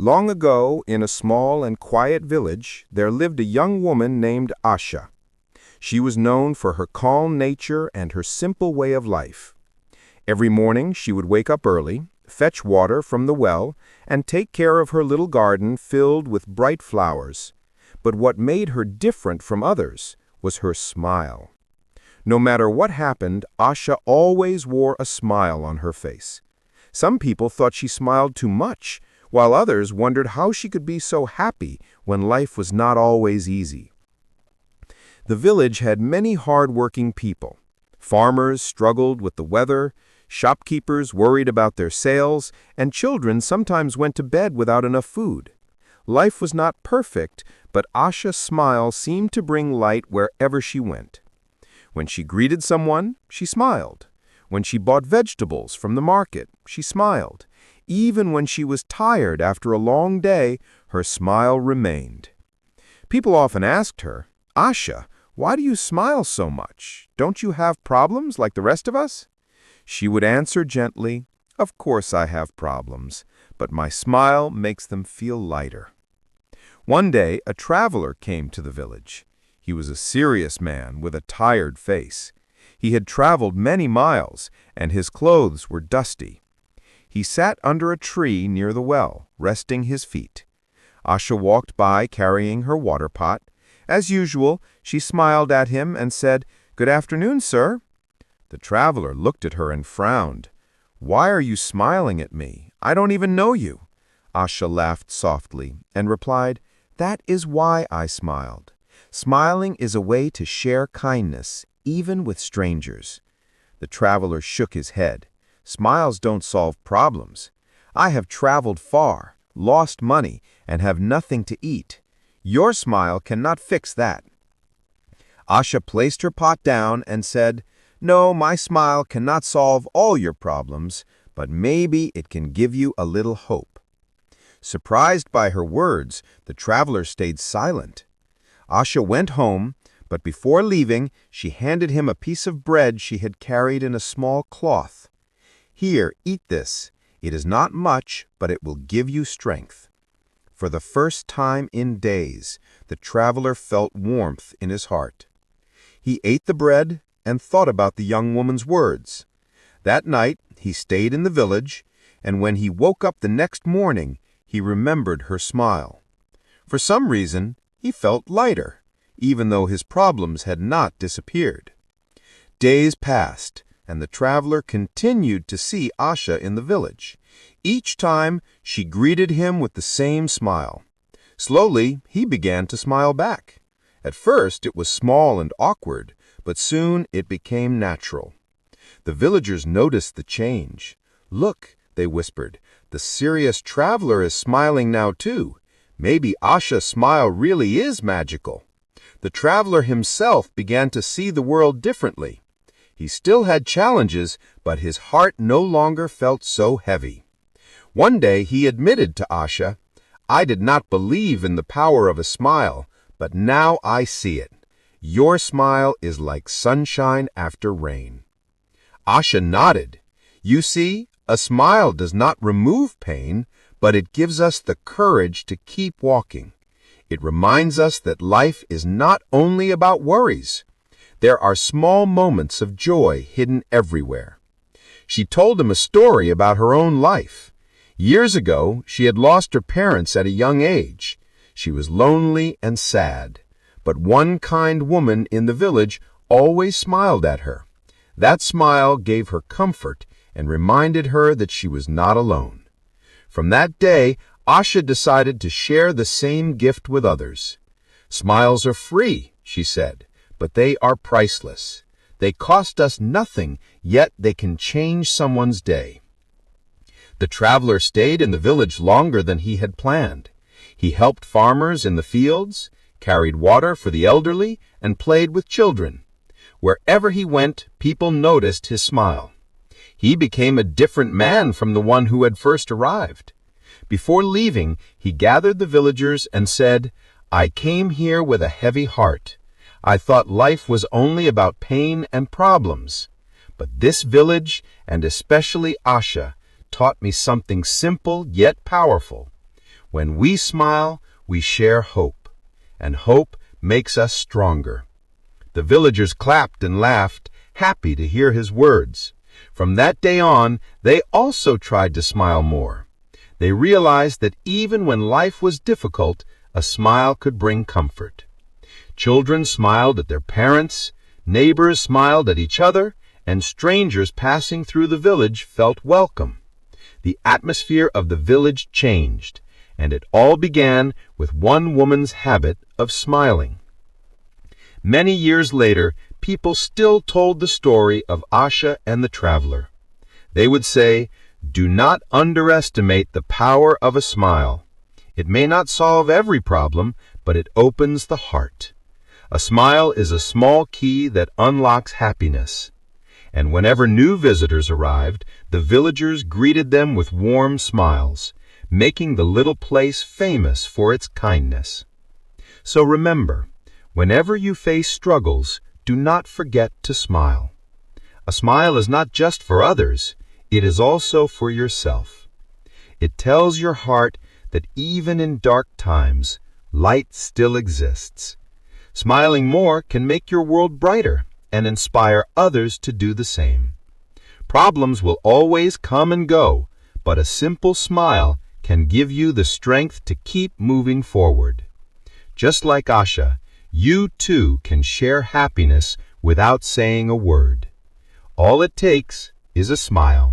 Long ago, in a small and quiet village, there lived a young woman named Asha. She was known for her calm nature and her simple way of life. Every morning she would wake up early, fetch water from the well, and take care of her little garden filled with bright flowers. But what made her different from others was her smile. No matter what happened, Asha always wore a smile on her face. Some people thought she smiled too much, while others wondered how she could be so happy when life was not always easy. The village had many hard-working people. Farmers struggled with the weather, shopkeepers worried about their sales, and children sometimes went to bed without enough food. Life was not perfect, but Asha's smile seemed to bring light wherever she went. When she greeted someone, she smiled. When she bought vegetables from the market, she smiled. Even when she was tired after a long day, her smile remained. People often asked her, "Asha, why do you smile so much? Don't you have problems like the rest of us?" She would answer gently, "Of course I have problems, but my smile makes them feel lighter." One day, a traveler came to the village. He was a serious man with a tired face. He had traveled many miles, and his clothes were dusty. He sat under a tree near the well, resting his feet. Asha walked by carrying her water pot. As usual, she smiled at him and said, "Good afternoon, sir." The traveler looked at her and frowned. "Why are you smiling at me? I don't even know you." Asha laughed softly and replied, "That is why I smiled. Smiling is a way to share kindness, even with strangers." The traveler shook his head. "Smiles don't solve problems. I have traveled far, lost money, and have nothing to eat. Your smile cannot fix that." Asha placed her pot down and said, "No, my smile cannot solve all your problems, but maybe it can give you a little hope." Surprised by her words, the traveler stayed silent. Asha went home, but before leaving, she handed him a piece of bread she had carried in a small cloth. "Here, eat this. It is not much, but it will give you strength." For the first time in days, the traveler felt warmth in his heart. He ate the bread and thought about the young woman's words. That night, he stayed in the village, and when he woke up the next morning, he remembered her smile. For some reason, he felt lighter, even though his problems had not disappeared. Days passed, and the traveler continued to see Asha in the village. Each time, she greeted him with the same smile. Slowly, he began to smile back. At first, it was small and awkward, but soon it became natural. The villagers noticed the change. "Look," they whispered, "the serious traveler is smiling now too. Maybe Asha's smile really is magical." The traveler himself began to see the world differently. He still had challenges, but his heart no longer felt so heavy. One day he admitted to Asha, "I did not believe in the power of a smile, but now I see it. Your smile is like sunshine after rain." Asha nodded. "You see, a smile does not remove pain, but it gives us the courage to keep walking. It reminds us that life is not only about worries. There are small moments of joy hidden everywhere." She told him a story about her own life. Years ago, she had lost her parents at a young age. She was lonely and sad, but one kind woman in the village always smiled at her. That smile gave her comfort and reminded her that she was not alone. From that day, Asha decided to share the same gift with others. "Smiles are free," she said, "but they are priceless. They cost us nothing, yet they can change someone's day." The traveler stayed in the village longer than he had planned. He helped farmers in the fields, carried water for the elderly, and played with children. Wherever he went, people noticed his smile. He became a different man from the one who had first arrived. Before leaving, he gathered the villagers and said, "I came here with a heavy heart. I thought life was only about pain and problems. But this village, and especially Asha, taught me something simple yet powerful. When we smile, we share hope, and hope makes us stronger." The villagers clapped and laughed, happy to hear his words. From that day on, they also tried to smile more. They realized that even when life was difficult, a smile could bring comfort. Children smiled at their parents, neighbors smiled at each other, and strangers passing through the village felt welcome. The atmosphere of the village changed, and it all began with one woman's habit of smiling. Many years later, people still told the story of Asha and the traveler. They would say, "Do not underestimate the power of a smile. It may not solve every problem, but it opens the heart. A smile is a small key that unlocks happiness." And whenever new visitors arrived, the villagers greeted them with warm smiles, making the little place famous for its kindness. So remember, whenever you face struggles, do not forget to smile. A smile is not just for others, it is also for yourself. It tells your heart that even in dark times, light still exists. Smiling more can make your world brighter and inspire others to do the same. Problems will always come and go, but a simple smile can give you the strength to keep moving forward. Just like Asha, you too can share happiness without saying a word. All it takes is a smile.